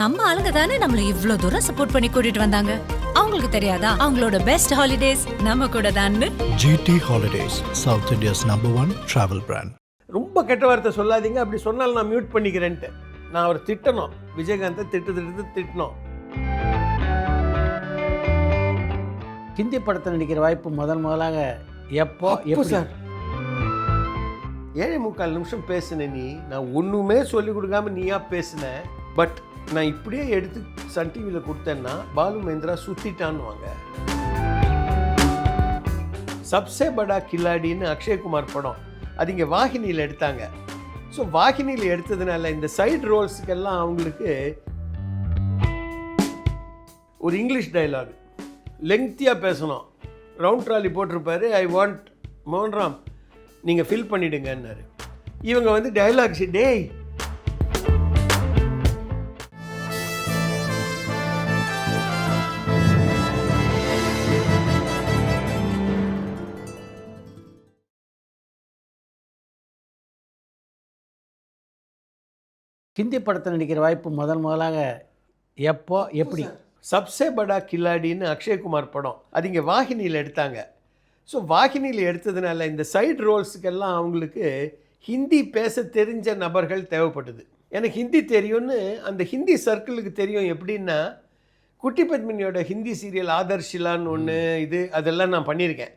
நம்ம ஆளுங்க தானே நம்மள இவ்ளோ தூரம் சப்போர்ட் பண்ணி கூட்டிட்டு வந்தாங்க. அவங்களுக்கு தெரியாதா அவங்களோட பெஸ்ட் ஹாலிடேஸ் நம்ம கூட தான்னு. GT Holidays, South India's #1 travel brand. ரொம்ப கெட்ட வார்த்தை சொல்லாதீங்க, அப்படி சொன்னாலும் நான் மியூட் பண்ணிக்கிறேன்ட்டு. நான் அவர் திட்டணும், விஜயகாந்தை திட்டணும். ஹிந்தி படத்தில் நடிக்கிற வாய்ப்பு முதலாக எப்போ சார் 7.25 நிமிஷம் பேசின நீ, நான் ஒன்றுமே சொல்லிக் கொடுக்காம நீயா பேசின. பட் நான் இப்படியே எடுத்து சன் டிவியில் கொடுத்தேன்னா பாலு மகேந்திரா சுத்திட்டான்னுவாங்க. சப்சே படா கில்லாடின்னு அக்ஷய்குமார் படம், அது இங்கே வாகினியில் எடுத்தாங்க. ஸோ வாகினியில் எடுத்ததுனால இந்த சைடு ரோல்ஸுக்கெல்லாம் அவங்களுக்கு ஒரு இங்கிலீஷ் டைலாக் லெங்க்த்தியாக பேசணும். ரவுண்ட் ட்ராலி போட்டிருப்பாரு, ஐ வாண்ட் மோகன்ராம் நீங்கள் ஃபில் பண்ணிவிடுங்கன்னாரு. இவங்க வந்து டைலாக்ஸ் டேய் ஹிந்தி படத்தில் நடிக்கிற வாய்ப்பு முதலாக எப்போ எப்படி? சப்சே படா கில்லாடின்னு அக்ஷய்குமார் படம், அது இங்கே வாகினியில் எடுத்தாங்க. ஸோ வாகினியில் எடுத்ததுனால இந்த சைடு ரோல்ஸுக்கெல்லாம் அவங்களுக்கு ஹிந்தி பேச தெரிஞ்ச நபர்கள் தேவைப்பட்டது. எனக்கு ஹிந்தி தெரியும்னு அந்த ஹிந்தி சர்க்கிளுக்கு தெரியும். எப்படின்னா, குட்டி பத்மினியோட ஹிந்தி சீரியல் ஆதர்ஷிலான்னு ஒன்று, இது அதெல்லாம் நான் பண்ணியிருக்கேன்.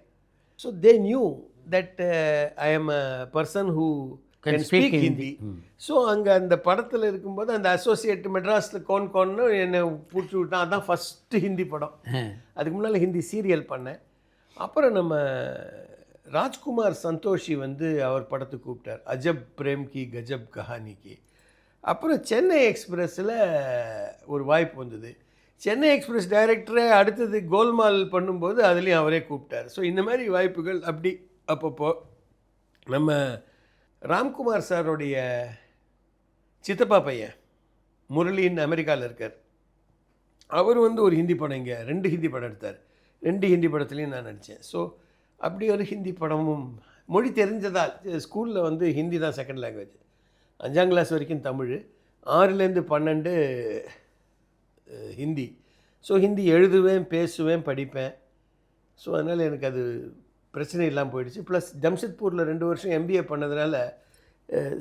So they knew that I am a person who can speak Hindi. So அங்கே அந்த படத்தில் இருக்கும்போது அந்த அசோசியேட் மெட்ராஸில் கோன்னு என்னை பிடிச்சி விட்டான். அதுதான் ஃபஸ்ட்டு ஹிந்தி படம். அதுக்கு முன்னால் ஹிந்தி சீரியல் பண்ணேன். அப்புறம் நம்ம ராஜ்குமார் சந்தோஷி வந்து அவர் படத்துக்கு கூப்பிட்டார், அஜப் பிரேம் கி கஜப் கஹானிக்கு. அப்புறம் சென்னை எக்ஸ்பிரஸில் ஒரு வாய்ப்பு வந்தது. சென்னை எக்ஸ்பிரஸ் டைரக்டரே அடுத்தது கோல்மால் பண்ணும்போது அதுலேயும் அவரே கூப்பிட்டார். ஸோ இந்த மாதிரி வாய்ப்புகள் அப்படி அப்பப்போ. நம்ம ராம்குமார் சாரோடைய சித்தப்பா பையன் முரளின்னு அமெரிக்காவில் இருக்கார். அவர் வந்து ஒரு ஹிந்தி படம், இங்கே 2 ஹிந்தி படம் எடுத்தார். 2 ஹிந்தி படத்துலையும் நான் நடித்தேன். ஸோ அப்படி ஒரு ஹிந்தி படமும் மொழி தெரிஞ்சதால், ஸ்கூலில் வந்து ஹிந்தி தான் செகண்ட் லாங்குவேஜ். 5ஆம் கிளாஸ் வரைக்கும் தமிழ், 6லேருந்து 12 ஹிந்தி. ஸோ ஹிந்தி எழுதுவேன், பேசுவேன், படிப்பேன். ஸோ அதனால் எனக்கு அது பிரச்சனை இல்லாமல் போயிடுச்சு. ப்ளஸ் ஜம்ஷெட்பூரில் 2 வருஷம் MBA பண்ணதுனால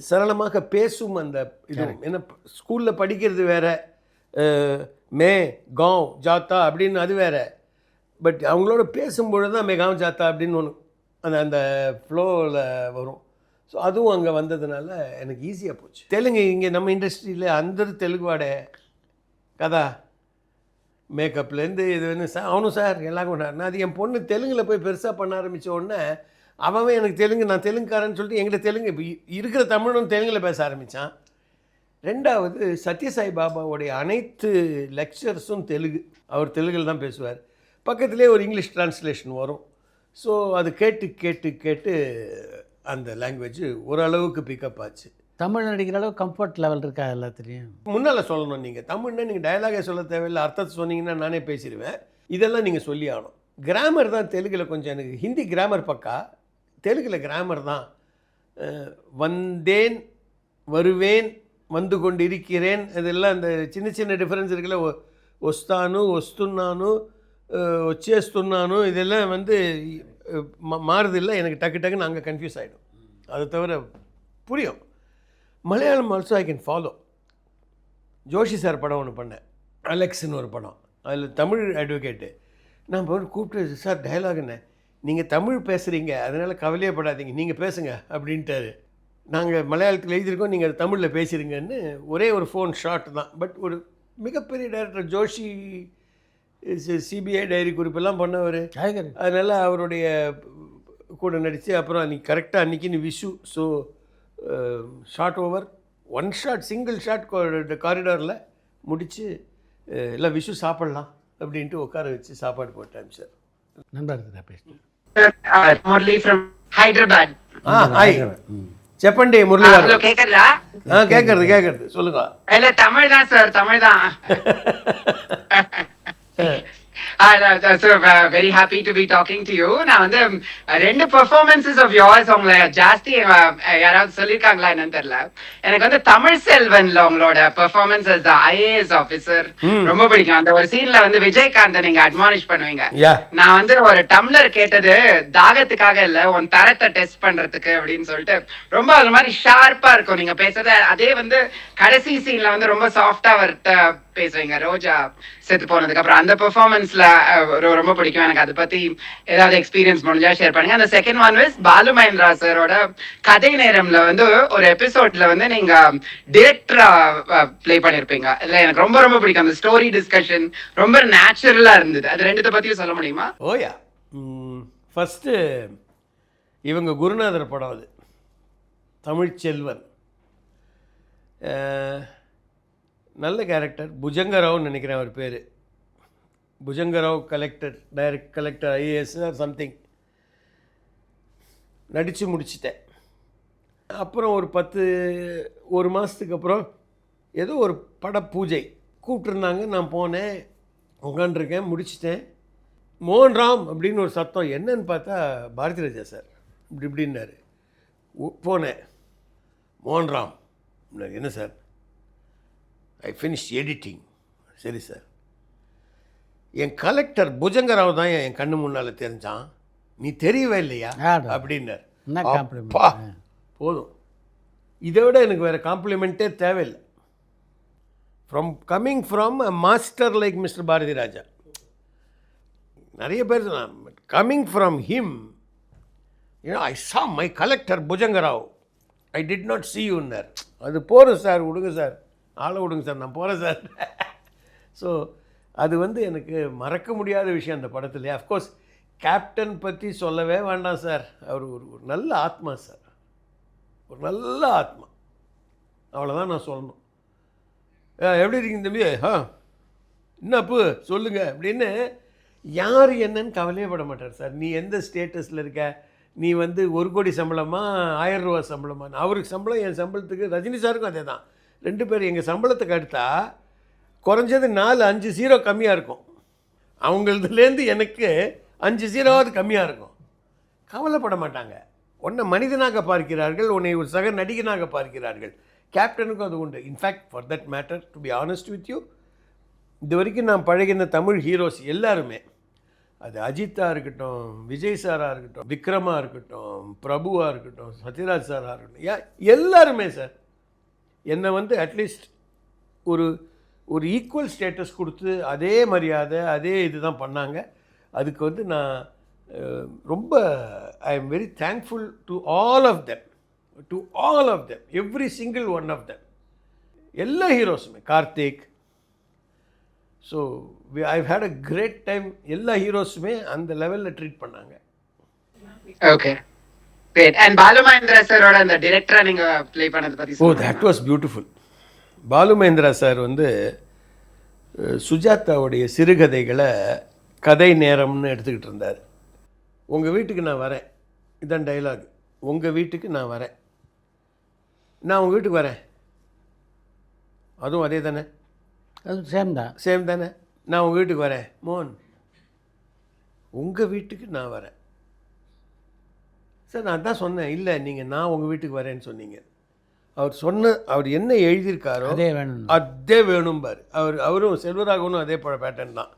சரளமாக பேசும் அந்த இது. ஏன்னா ஸ்கூலில் படிக்கிறது வேறு, மே காவ் ஜாத்தா அப்படின்னு அது வேறு. பட் அவங்களோட பேசும்பொழுது தான் மே காவ் ஜாத்தா அப்படின்னு ஒன்று அந்த அந்த ஃப்ளோவில் வரும். ஸோ அதுவும் அங்கே வந்ததுனால எனக்கு ஈஸியாக போச்சு. தெலுங்கு இங்கே நம்ம இண்டஸ்ட்ரியில் அந்த தெலுங்கு வாடை கதா மேக்கப்லேருந்து இது வந்து சார் அவனும் சார் எல்லாம் கொண்டார். நான் அது என் பொண்ணு தெலுங்கில் போய் பெருசாக பண்ண ஆரம்பித்த உடனே அவன் எனக்கு தெலுங்கு, நான் தெலுங்குக்காரன்னு சொல்லிட்டு எங்கிட்ட தெலுங்கு இப்போ இருக்கிற தமிழும் தெலுங்கில் பேச ஆரம்பித்தான். 2வது சத்யசாய் பாபாவுடைய அனைத்து லெக்சர்ஸும் தெலுங்கு. அவர் தெலுங்கில் தான் பேசுவார். பக்கத்துலேயே ஒரு இங்கிலீஷ் ட்ரான்ஸ்லேஷன் வரும். ஸோ அது கேட்டு கேட்டு கேட்டு அந்த லாங்குவேஜ் ஓரளவுக்கு பிக்கப் ஆச்சு. தமிழ் நடிக்கிற அளவு கம்ஃபர்ட் லெவல் இருக்கா எல்லாத்துலேயும்? முன்னால் சொல்லணும், நீங்கள் தமிழ்னா நீங்கள் டயலாகே சொல்ல தேவையில்லை, அர்த்தத்தை சொன்னீங்கன்னா நானே பேசிடுவேன். இதெல்லாம் நீங்கள் சொல்லி ஆகணும். கிராமர் தான் தெலுங்கில் கொஞ்சம், எனக்கு ஹிந்தி கிராமர் பக்கா, தெலுங்கில் கிராமர் தான். வந்தேன், வருவேன், வந்து கொண்டு இருக்கிறேன், இதெல்லாம் அந்த சின்ன சின்ன டிஃப்ரென்ஸ் இருக்குல்ல. ஒஸ்தானு, ஒஸ்துன்னானு, ஒச்சேஸ்துன்னானு, இதெல்லாம் வந்து மாறுதில்லை. எனக்கு டக்குன்னு அங்கே கன்ஃபியூஸ் ஆகிடும். அதை தவிர புரியும். Malayalam also I can follow. Joshi sir படம் ஒன்று பண்ணேன், அலெக்ஸ்னு ஒரு படம். அதில் தமிழ் அட்வொகேட்டு. நான் கூப்பிட்டு, சார் டயலாக் என்ன, நீங்கள் தமிழ் பேசுகிறீங்க அதனால் கவலையே படாதீங்க, நீங்கள் பேசுங்க அப்படின்ட்டாரு. நாங்கள் மலையாளத்தில் எழுதியிருக்கோம், நீங்கள் தமிழில் பேசிடுங்கன்னு ஒரே ஒரு ஃபோன் ஷாட் தான். பட் ஒரு மிகப்பெரிய டைரக்டர் ஜோஷி, CBI டைரி குறிப்பெல்லாம் பண்ணவர். அதனால் அவருடைய கூட நடித்து அப்புறம் அன்றைக்கி கரெக்டாக அன்றைக்கின்னு Vishu. So shot over, 1 shot, single shot காரிடாரில் முடித்து எல்லாம் விஷு சாப்பிட்லாம் அப்படின்ட்டு உட்கார வச்சு சாப்பாடு போட்டேன் சார். நல்லா இருக்குதா பேசுகிறேன். முரளி ஃப்ரம் ஹைதராபாத். ஹாய் செப்பண்டி முரளி ஹலோ, கேக்குறதா? கேட்கறது சொல்லுங்க. இல்ல தமிழ் தான் சார், தமிழ் தான். So very happy to be talking to you. நான் வந்து ரெண்டு பெர்ஃபார்மன்சஸ் ஆஃப் yours உங்களை ஜாஸ்தி யாராவது சொல்லியிருக்காங்களா என்னன்னு தெரியல. எனக்கு வந்து தமிழ் செல்வன்ல உங்களோட performance as the IAS officer ரொம்ப பிடிக்கும். அந்த ஒரு சீன்ல வந்து விஜயகாந்த் நீங்க அட்மானிஷ் பண்ணுவீங்க. நான் வந்து ஒரு டம்ளர் கேட்டது தாகத்துக்காக இல்ல, உன் தரத்தை டெஸ்ட் பண்றதுக்கு அப்படின்னு சொல்லிட்டு ரொம்ப அது மாதிரி ஷார்ப்பா இருக்கும் நீங்க பேசுறது. அதே வந்து கடைசி சீன்ல வந்து ரொம்ப சாஃப்டா அவர்கிட்ட பேசுவீங்க ரோஜா செத்து போனதுக்கு அப்புறம். அந்த பெர்ஃபார்மன்ஸ்ல ரொம்ப பிடிக்கும் எனக்கு. அதை பத்தி ஏதாவது எக்ஸ்பீரியன்ஸ் முடிஞ்சா ஷேர் பண்ணுங்க. அந்த second one is Balu Mahendra சாரோட கதை நேரம்ல வந்து ஒரு எபிசோட்ல வந்து நீங்க டிரெக்டரா பிளே பண்ணிருப்பீங்க. இல்ல எனக்கு ரொம்ப ரொம்ப பிடிக்கும் அந்த ஸ்டோரி டிஸ்கஷன், ரொம்ப நேச்சுரலா இருந்தது. அது ரெண்டுத்தை பத்தியும் சொல்ல முடியுமா? ஓயா, ஃபஸ்ட்டு இவங்க குருநாதர் படம் அது, தமிழ்ச்செல்வன். நல்ல கேரக்டர், புஜங்கராவ்னு நினைக்கிறேன் அவர் பேர். Bhujanga Rao collector, direct collector, IAS or something. நடித்து முடிச்சிட்டேன். அப்புறம் ஒரு மாதத்துக்கு அப்புறம் ஏதோ ஒரு பட பூஜை கூப்பிட்டுருந்தாங்க. நான் போனேன், உட்காண்டிருக்கேன், முடிச்சிட்டேன். மோகன்ராம் அப்படின்னு ஒரு சத்தம். என்னன்னு பார்த்தா பாரதி ராஜா சார் இப்படின்னாரு. போனேன், மோகன்ராம். என்ன சார்? I finish editing. சரி சார். என் கலெக்டர் புஜங்கராவ் தான் என் கண்ணு முன்னால் தெரிஞ்சான், நீ தெரியவே இல்லையா அப்படின்னார். அப்பா போதும், இதை விட எனக்கு வேறு காம்ப்ளிமெண்ட்டே தேவையில்லை. Coming from a master like mister Bharathi Raja. நிறைய பேர் coming from him, I saw my collector Bhujangarao, I did not see யூன்னர். அது போகிறேன் சார், விடுங்க சார், ஆளை விடுங்க சார், நான் போகிறேன் சார். ஸோ அது வந்து எனக்கு மறக்க முடியாத விஷயம் அந்த படத்துலேயே. அஃப்கோர்ஸ் கேப்டன் பற்றி சொல்லவே வேண்டாம் சார். அவர் ஒரு நல்ல ஆத்மா சார், ஒரு நல்ல ஆத்மா. அவ்வளோதான் நான் சொல்லணும். எப்படி இருக்கீங்க தம்பி? என்னப்பு சொல்லுங்கள் அப்படின்னு யார் என்னன்னு கவலையே பட மாட்டார் சார். நீ எந்த ஸ்டேட்டஸில் இருக்க, நீ வந்து 1 கோடி சம்பளமா 1000 ரூபா சம்பளமா? அவருக்கு சம்பளம் என் சம்பளத்துக்கு, ரஜினி சாருக்கும் அதே தான். 2 பேர் எங்கள் சம்பளத்துக்கு அடுத்தா குறைஞ்சது 4-5 0 கம்மியாக இருக்கும். அவங்களதுலேருந்து எனக்கு 5 0 கம்மியாக இருக்கும். கவலைப்பட மாட்டாங்க. உன்னை மனிதனாக பார்க்கிறார்கள், உன்னை ஒரு சக நடிகனாக பார்க்கிறார்கள். கேப்டனுக்கும் அது உண்டு. In fact for that matter, to be honest with you, இது வரைக்கும் நான் பழகின தமிழ் ஹீரோஸ் எல்லாருமே, அது அஜித்தாக இருக்கட்டும், விஜய் சாராக இருக்கட்டும், விக்ரமாக இருக்கட்டும், பிரபுவாக இருக்கட்டும், சத்யராஜ் சாராக இருக்கட்டும், எல்லாருமே சார் என்னை வந்து அட்லீஸ்ட் ஒரு ஈக்குவல் ஸ்டேட்டஸ் கொடுத்து அதே மரியாதை அதே இது தான் பண்ணாங்க. அதுக்கு வந்து நான் ரொம்ப I am very thankful to all of them, every single one of them. எல்லா ஹீரோஸுமே, Karthik. So I've had a great time. எல்லா ஹீரோஸுமே அந்த லெவலில் ட்ரீட் பண்ணாங்க. Okay, great. And Balu Mahendra சாரோட அந்த டைரக்டரா நீங்க ப்ளே பண்ணது பத்தி சொல்லுங்க. That was beautiful. Balu Mahendra sir வந்து சுஜாதாவுடைய சிறுகதைகளை கதை நேரம்னு எடுத்துக்கிட்டு இருந்தார். உங்கள் வீட்டுக்கு நான் வரேன், இதான் டைலாக். உங்கள் வீட்டுக்கு நான் வரேன், நான் உங்கள் வீட்டுக்கு வரேன், அதுவும் அதே தானே, அது சேம் தானே. நான் உங்கள் வீட்டுக்கு வரேன் மோகன், உங்கள் வீட்டுக்கு நான் வரேன் சார். நான் தான் சொன்னேன், இல்லை நீங்கள் நான் உங்கள் வீட்டுக்கு வரேன்னு சொன்னீங்க. அவர் என்ன எழுதியிருக்காரோ அதே வேணும்பார். அவரும் செல்வராகவனும் அதே பேட்டர்ன் தான்.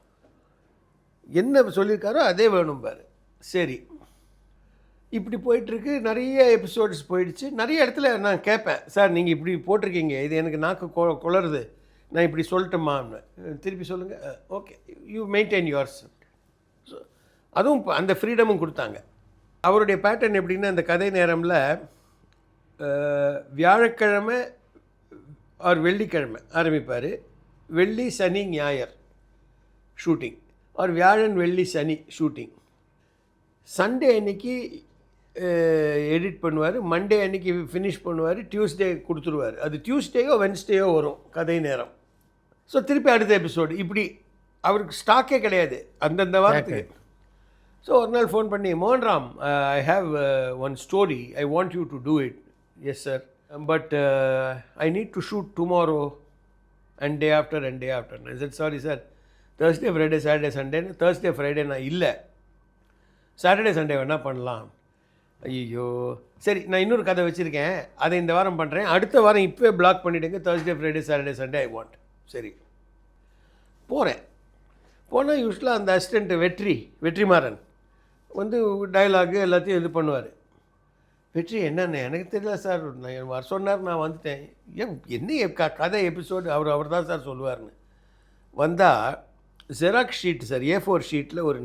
என்ன சொல்லியிருக்காரோ அதே வேணும்பார். சரி, இப்படி போயிட்டுருக்கு. நிறைய எபிசோட்ஸ் போயிடுச்சு. நிறைய இடத்துல நான் கேட்பேன், சார் நீங்கள் இப்படி போட்டிருக்கீங்க, இது எனக்கு நாக்கு குளருது, நான் இப்படி சொல்லட்டுமா? திருப்பி சொல்லுங்கள். Okay, you maintain yours. So அதுவும் அந்த ஃப்ரீடமும் கொடுத்தாங்க. அவருடைய பேட்டர்ன் எப்படின்னா, இந்த கதை நேரமில் வியாழக்கிழமை அவர் வெள்ளிக்கிழமை ஆரம்பிப்பார். வெள்ளி சனி ஞாயிறு ஷூட்டிங், அவர் வியாழன் வெள்ளி சனி ஷூட்டிங். சண்டே அன்னைக்கு எடிட் பண்ணுவார், மண்டே அன்னைக்கு ஃபினிஷ் பண்ணுவார், டியூஸ்டே கொடுத்துருவார். அது டியூஸ்டேயோ வென்ஸ்டேயோ வரும் கதை நேரம். ஸோ திருப்பி அடுத்த எபிசோடு. இப்படி அவருக்கு ஸ்டாக்கே கிடையாது அந்தந்த வாரத்துக்கு. ஸோ ஒரு நாள் ஃபோன் பண்ணி, Mohanram, I have one story, I want you to do it. Yes sir, but I need to shoot tomorrow and day after. I said, sorry sir, Thursday Friday Saturday சண்டேன்னு Thursday Friday நான் இல்லை, Saturday Sunday வேணால் பண்ணலாம். ஐயோ சரி, நான் இன்னொரு கதை வச்சுருக்கேன், அதை இந்த வாரம் பண்ணுறேன், அடுத்த வாரம் இப்போவே பிளாக் பண்ணிவிடுங்க, Thursday Friday Saturday Sunday I want. சரி போகிறேன். போனால் யூஸ்வலாக அந்த அசிஸ்டண்ட்டு வெற்றிமாறன் வந்து டயலாகு எல்லாத்தையும் இது பண்ணுவார். வெற்றி என்னென்ன எனக்கு தெரியல சார், நான் வர சொன்னார், நான் வந்துட்டேன். என்ன கதை எபிசோடு அவர் தான் சார் சொல்லுவார்னு வந்தால் ஜெராக்ஸ் ஷீட் சார், A4 ஷீட்டில் ஒரு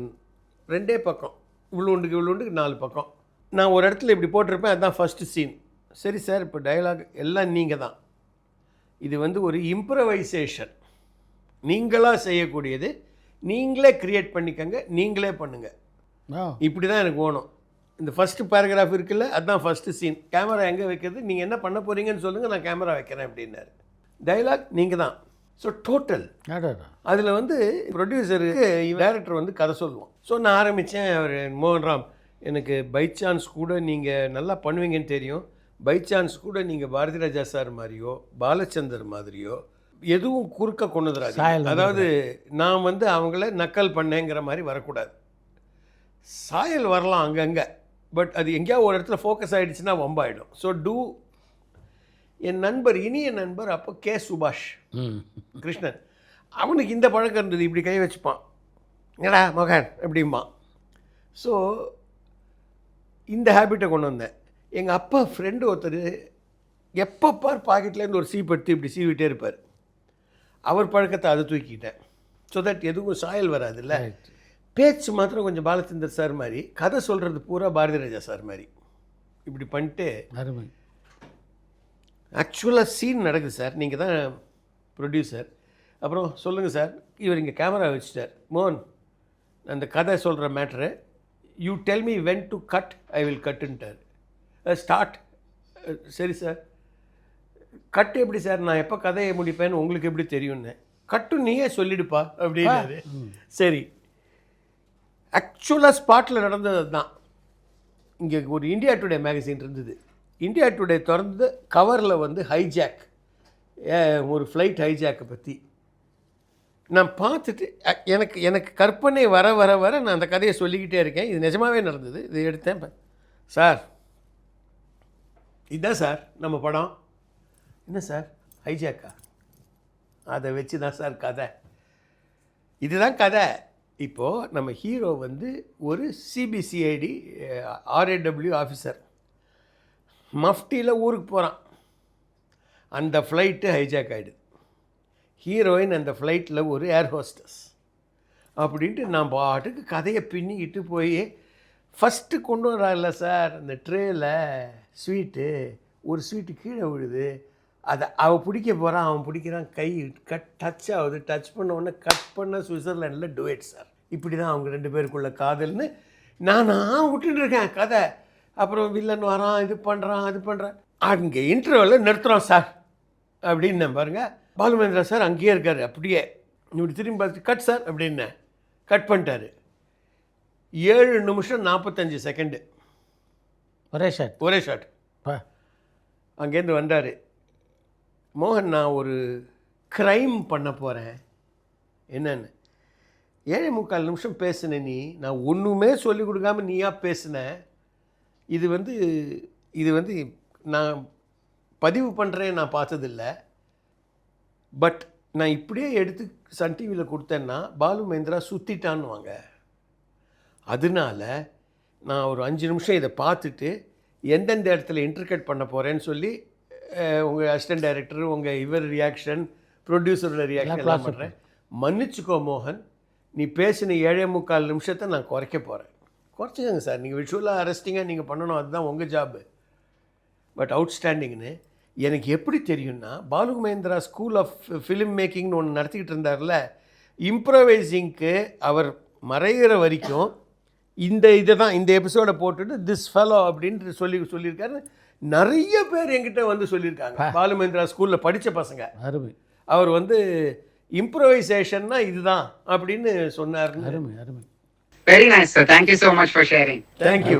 2 பக்கம், இவ்வளோண்டுக்கு 4 பக்கம். நான் ஒரு இடத்துல இப்படி போட்டிருப்பேன், அதுதான் ஃபஸ்ட்டு சீன். சரி சார், இப்போ டயலாக் எல்லாம் நீங்கள் தான், இது வந்து ஒரு இம்ப்ரவைசேஷன், நீங்களாக செய்யக்கூடியது, நீங்களே க்ரியேட் பண்ணிக்கங்க, நீங்களே பண்ணுங்கள், இப்படி தான் எனக்கு வேணும். இந்த ஃபஸ்ட்டு பேராகிராஃப் இருக்குல்ல, அதுதான் ஃபஸ்ட்டு சீன். கேமரா எங்கே வைக்கிறது, நீங்கள் என்ன பண்ண போகிறீங்கன்னு சொல்லுங்கள், நான் கேமரா வைக்கிறேன் அப்படின்னாரு. டயலாக் நீங்கள் தான். ஸோ டோட்டல் அதில் வந்து ப்ரொடியூசருக்கு டைரக்டர் வந்து கதை சொல்லுவோம். ஸோ நான் ஆரம்பித்தேன். அவர் மோகன்ராம், எனக்கு பை சான்ஸ் கூட நீங்கள் நல்லா பண்ணுவீங்கன்னு தெரியும், பை சான்ஸ் கூட நீங்கள் பாரதி ராஜா சார் மாதிரியோ பாலச்சந்தர் மாதிரியோ எதுவும் குறுக்க கொண்டுதுறாரு. அதாவது நான் வந்து அவங்கள நக்கல் பண்ணேங்கிற மாதிரி வரக்கூடாது. சாயல் வரலாம் அங்கங்கே, பட் அது எங்கேயாவது ஒரு இடத்துல ஃபோக்கஸ் ஆகிடுச்சுன்னா வம்பாயிடும். ஸோ என் நண்பர், இனிய நண்பர் அப்போ கே சுபாஷ் கிருஷ்ணன், அவனுக்கு இந்த பழக்கம் இருந்தது, இப்படி கை வச்சுப்பான், என்னடா மகன் அப்படிம்பான். ஸோ இந்த ஹேபிட்டை கொண்டு வந்தேன். எங்கள் அப்பா ஃப்ரெண்டு ஒருத்தர் எப்போ பார் பாக்கெட்லேருந்து ஒரு சீப் எடுத்து இப்படி சீவிட்டே இருப்பார். அவர் பழக்கத்தை அதை தூக்கிட்டேன். ஸோ தட் எதுவும் சாயல் வராதுல்ல. பேச்சு மாத்திரம் கொஞ்சம் பாலச்சந்தர் சார் மாதிரி, கதை சொல்கிறது பூரா பாரதி ராஜா சார் மாதிரி இப்படி பண்ணிட்டு ஆக்சுவலாக சீன் நடக்குது சார், நீங்கள் தான் ப்ரொடியூசர், அப்புறம் சொல்லுங்கள் சார், இவர் இங்கே கேமரா வச்சுட்டார், மோகன் அந்த கதை சொல்கிற matter, you tell me when to cut, I will கட்டுன்ட்டார். ஸ்டார்ட். சரி சார், கட்டு எப்படி சார், நான் எப்போ கதையை முடிப்பேன்னு உங்களுக்கு எப்படி தெரியும்னு, கட்டு நீயே சொல்லிடுப்பா அப்படின்னாரு. சரி, ஆக்சுவலாக ஸ்பாட்டில் நடந்தது தான். இங்கே ஒரு இந்தியா டுடே மேகசின் இருந்தது, இந்தியா டுடே திறந்து கவரில் வந்து ஹைஜாக், ஒரு ஃப்ளைட் ஹைஜாக்கை பற்றி நான் பார்த்துட்டு எனக்கு கற்பனை வர வர வர நான் அந்த கதையை சொல்லிக்கிட்டே இருக்கேன். இது நிஜமாகவே நடந்தது. இது எடுத்தேன் சார், இதுதான் சார் நம்ம படம். என்ன சார் ஹைஜாக்கா? அதை வச்சு தான் சார் கதை, இதுதான் கதை. இப்போது நம்ம ஹீரோ வந்து ஒரு சிபிசிஐடி RAW ஆஃபீஸர், மஃப்டியில் ஊருக்கு போகிறான், அந்த ஃப்ளைட்டு ஹைஜாக் ஆகிடுது, ஹீரோயின் அந்த ஃப்ளைட்டில் ஒரு ஏர் ஹோஸ்டஸ் அப்படின்ட்டு நான் பாட்டுக்கு கதையை பின்னிக்கிட்டு போய் ஃபஸ்ட்டு கொண்டு வரால சார் அந்த ட்ரேயில் ஸ்வீட்டு, ஒரு ஸ்வீட்டு கீழே விழுது, அதை அவள் பிடிக்க போகிறான், அவன் பிடிக்கிறான், கை டச் ஆகுது, டச் பண்ண உடனே கட் பண்ண சுவிட்சர்லாண்டில் டுவேட் சார். இப்படி தான் அவங்க 2 பேருக்குள்ள காதல்னு நான் விட்டுட்டுருக்கேன் கதை. அப்புறம் வில்லன் வரான், இது பண்ணுறான், அது பண்ணுறான், அங்கே இன்டர்வலில் நிறுத்துகிறோம் சார் அப்படின்னு நான் பாருங்கள். பாலுமேந்திரா சார் அங்கேயே இருக்கார், அப்படியே இப்படி திரும்பி பார்த்து கட் சார் அப்படின்னு கட் பண்ணிட்டாரு. 7 நிமிஷம் 45 செகண்டு ஒரே ஷாட். அங்கேருந்து வந்தார் மோகன், நான் ஒரு க்ரைம் பண்ண போகிறேன். என்னன்னு? 7.25 நிமிஷம் பேசுனேன் நீ, நான் ஒன்றுமே சொல்லிக் கொடுக்காம நீயா பேசுனேன். இது வந்து நான் பதிவு பண்ணுறேன், நான் பார்த்ததில்ல, பட் நான் இப்படியே எடுத்து சன் டிவியில் கொடுத்தேன்னா பாலு மகேந்திரா சுற்றிட்டான்னு வாங்க. அதனால நான் ஒரு 5 நிமிஷம் இதை பார்த்துட்டு எந்தெந்த இடத்துல இன்டர்கட் பண்ண போகிறேன்னு சொல்லி உங்கள் அசிஸ்டன்ட் டைரக்டர், உங்கள் ரியாக்ஷன், ப்ரொடியூசரோட ரியாக்ஷன் எல்லாம் பண்ணுறேன். மன்னிச்சுக்கோ மோகன், நீ பேசின 7.25 நிமிஷத்தை நான் குறைக்க போகிறேன். குறைச்சிக்கோங்க சார், நீங்கள் விஷுவலாக அரெஸ்டிங்காக நீங்கள் பண்ணணும், அதுதான் உங்கள் ஜாபு, பட் அவுட்ஸ்டாண்டிங்னு. எனக்கு எப்படி தெரியும்னா, Balu Mahendra school of film மேக்கிங்னு ஒன்று நடத்திக்கிட்டு இருந்தார்ல, இம்ப்ரவைசிங்க்கு அவர் மறைகிற வரைக்கும் இந்த எபிசோடை போட்டுட்டு திஸ் ஃபெலோ அப்படின்ட்டு சொல்லியிருக்காரு. நிறைய பேர் என்கிட்ட வந்து சொல்லியிருக்காங்க, பாலு மகேந்திரா ஸ்கூலில் படித்த பசங்க, அவர் வந்து இம்ப்ரவைசேஷன்னா இதுதான் அப்படின்னு சொன்னார். Very nice sir, thank you so much for sharing. Thank you.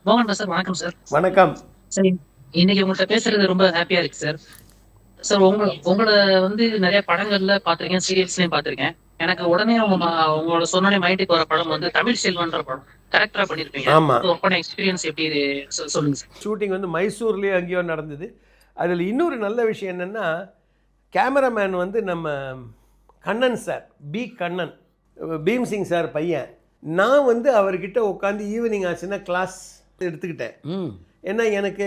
மோகன் சார் வணக்கம் சார். வணக்கம் சார், இன்னைக்கு உங்கள்கிட்ட பேசுறது ரொம்ப ஹாப்பியா இருக்கு சார். சார் உங்களை வந்து நிறைய படங்கள்ல பார்த்துருக்கேன், சீரியல்ஸ்லையும் பார்த்துருக்கேன். எனக்கு உடனே உங்களோட சொன்னோடனே மைண்டுக்கு வர படம் வந்து தமிழ் செல்வன்ற படம். கரெக்டா பண்ணிருப்பீங்க. ஆமா. ஒர்க் பண்ண எக்ஸ்பீரியன்ஸ் எப்படி இது சொல்லுங்க சார். ஷூட்டிங் வந்து மைசூர்லேயே அங்கேயோ நடந்தது. அதில் இன்னொரு நல்ல விஷயம் என்னென்னா, கேமராமேன் வந்து நம்ம கண்ணன் சார், கண்ணன், பீம்சிங் சார் பையன். நான் வந்து அவர்கிட்ட உட்காந்து ஈவினிங் ஆச்சுன்னா கிளாஸ் எடுத்துக்கிட்டேன். ஏன்னா எனக்கு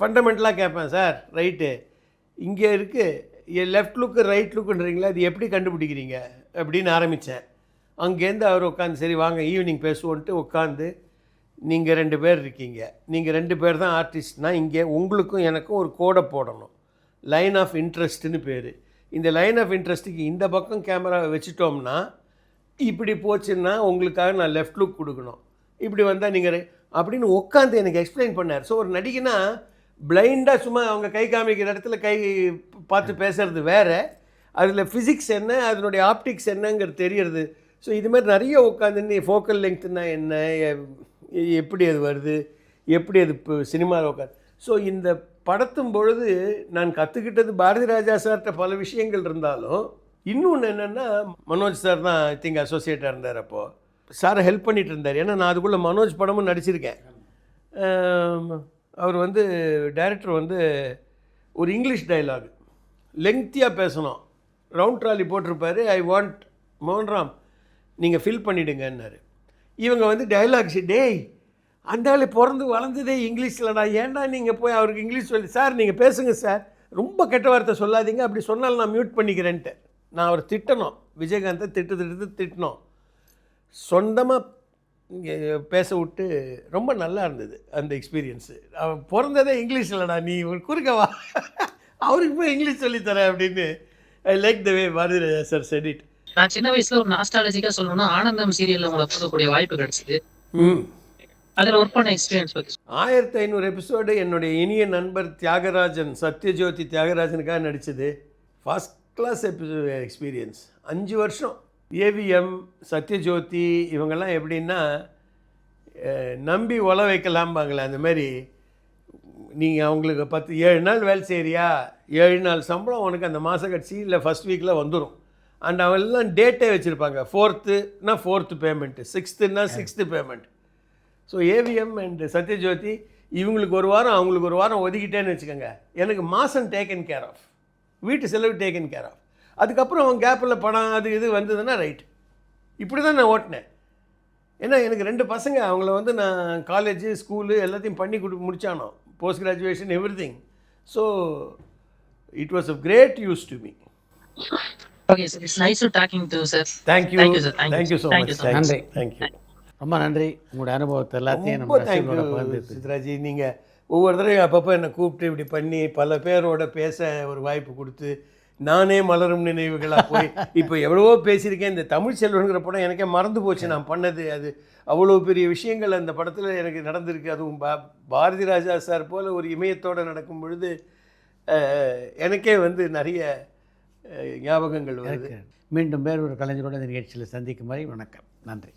ஃபண்டமெண்டலாக கேட்பேன், சார் ரைட்டு இங்கே இருக்குது, லெஃப்ட் லுக்கு ரைட் லுக்குன்றீங்களா, அது எப்படி கண்டுபிடிக்கிறீங்க அப்படின்னு ஆரம்பித்தேன். அங்கேருந்து அவர் உட்காந்து சரி வாங்க ஈவினிங் பேசுவோன்ட்டு உட்காந்து, நீங்கள் 2 பேர் இருக்கீங்க, நீங்கள் 2 பேர் தான் ஆர்டிஸ்ட்னா, இங்கே உங்களுக்கும் எனக்கும் ஒரு கோடை போடணும், லைன் ஆஃப் இன்ட்ரெஸ்ட்டுன்னு பேர். இந்த லைன் ஆஃப் இன்ட்ரெஸ்ட்டுக்கு இந்த பக்கம் கேமராவை வச்சுட்டோம்னா, இப்படி போச்சுன்னா உங்களுக்காக நான் லெஃப்ட் லுக் கொடுக்கணும், இப்படி வந்தால் நீங்கள் அப்படின்னு உட்காந்து எனக்கு எக்ஸ்பிளைன் பண்ணார். ஸோ ஒரு நடிகைனா பிளைண்டாக சும்மா அவங்க கை காமிக்கிற இடத்துல கை பார்த்து பேசுகிறது வேறு, அதில் ஃபிசிக்ஸ் என்ன, அதனுடைய ஆப்டிக்ஸ் என்னங்கிறது தெரியறது. ஸோ இது மாதிரி நிறைய உட்காந்து ஃபோக்கல் லெங்க்த்துனா என்ன, எப்படி அது வருது, எப்படி அது இப்போ சினிமாவில் உட்காந்து. ஸோ இந்த படத்தும் பொழுது நான் கற்றுக்கிட்டது பாரதி ராஜா சார்கிட்ட பல விஷயங்கள் இருந்தாலும், இன்னொன்று என்னென்னா மனோஜ் சார் தான் ஐ திங்க் அசோசியேட்டாக இருந்தார். அப்போது சாரை ஹெல்ப் பண்ணிகிட்டு இருந்தார். ஏன்னா நான் அதுக்குள்ளே மனோஜ் படமும் நடிச்சிருக்கேன். அவர் வந்து டைரக்டர் வந்து ஒரு இங்கிலீஷ் டைலாக் லெங்க்த்தியாக பேசணும், ரவுண்ட் ட்ராலி போட்டிருப்பார், ஐ வாண்ட் மோகன்ராம் நீங்கள் ஃபில் பண்ணிவிடுங்கன்னாரு. இவங்க வந்து டைலாக்ஸ், டேய் அந்த ஆள் பிறந்து வளர்ந்ததே இங்கிலீஷில்டா, ஏன்டா நீங்கள் போய் அவருக்கு இங்கிலீஷ் சொல்லி, சார் நீங்கள் பேசுங்க சார், ரொம்ப கெட்ட வார்த்தை சொல்லாதீங்க, அப்படி சொன்னாலும் நான் மியூட் பண்ணிக்கிறேன்ட்டு நான் அவர் திட்டணும். விஜயகாந்தை திட்டணும், சொந்தமாக பேச விட்டு ரொம்ப நல்லா இருந்தது அந்த எக்ஸ்பீரியன்ஸு. அவன் பிறந்ததே இங்கிலீஷ் இல்லைடா, நீ ஒரு குறுக்கவா அவருக்கு போய் இங்கிலீஷ் சொல்லித்தர அப்படின்னு. I like the way Bharathi Raja sir said it. நான் சின்ன வயசுல ஒரு நாஸ்டாலஜிக்கா சொல்லணும்னா ஆனந்தம் சீரியல்ல உங்களை பார்க்கக்கூடிய வாய்ப்பு கிடைச்சது. அதில் ஒர்க் பண்ண எக்ஸ்பீரியன்ஸ் பற்றி 1500 எபிசோடு என்னுடைய இனிய நண்பர் தியாகராஜன், சத்யஜோதி தியாகராஜனுக்காக நடித்தது. First class experience. 5 வருஷம். ஏவிஎம், சத்யஜோதி இவங்கெல்லாம் எப்படின்னா நம்பி ஒல வைக்கலாம்பாங்களே, அந்த மாதிரி நீங்கள் அவங்களுக்கு 7 நாள் வேலை செய்கிறியா, 7 நாள் சம்பளம் உனக்கு அந்த மாத கட்சி இல்லை ஃபஸ்ட் வீக்கில் வந்துடும். அண்ட் அவெல்லாம் டேட்டே வச்சுருப்பாங்க, 4th-னா 4th பேமெண்ட்டு, 6th-னா 6th payment. So AVM and Sathyajyothi இவங்களுக்கு ஒரு வாரம் அவங்களுக்கு ஒரு வாரம் ஒதுக்கிட்டேன்னு வச்சுக்கோங்க, எனக்கு மாதம் டேக்கன் கேர் ஆஃப், வீட்டு செலவு டேக்கன் கேர் ஆஃப். அதுக்கப்புறம் அவன் கேப்பில் படம் அது இது வந்ததுன்னா ரைட். இப்படி தான் நான் ஓட்டினேன். ஏன்னா எனக்கு 2 பசங்க, அவங்கள வந்து நான் காலேஜு ஸ்கூலு எல்லாத்தையும் பண்ணி முடித்தானோ, post graduation everything. So it was a great use to me. Okay sir, it's nice to talking to sir. Thank you sir, thank you so much. நன்றி. தேங்க்யூ, ரொம்ப நன்றி. உங்களுடைய அனுபவத்தை எல்லாத்தையும் ரொம்ப தேங்க்யூ சித்ராஜி. நீங்கள் ஒவ்வொரு தடவையும் அப்பப்போ என்னை கூப்பிட்டு இப்படி பண்ணி பல பேரோட பேச ஒரு வாய்ப்பு கொடுத்து, நானே மலரும் நினைவுகளாக போய் இப்போ எவ்வளவோ பேசியிருக்கேன். இந்த தமிழ் செல்வன்கிற படம் எனக்கே மறந்து போச்சு நான் பண்ணது. அது அவ்வளோ பெரிய விஷயங்கள் அந்த படத்தில் எனக்கு நடந்திருக்கு. அதுவும் பாரதி ராஜா சார் போல் ஒரு இமயத்தோடு நடக்கும் பொழுது எனக்கே வந்து நிறைய ஞாபகங்கள் வருது. மீண்டும் வேறு ஒரு கலைஞரோட இந்த நிகழ்ச்சியில் சந்திக்கும் வரை வணக்கம். நன்றி.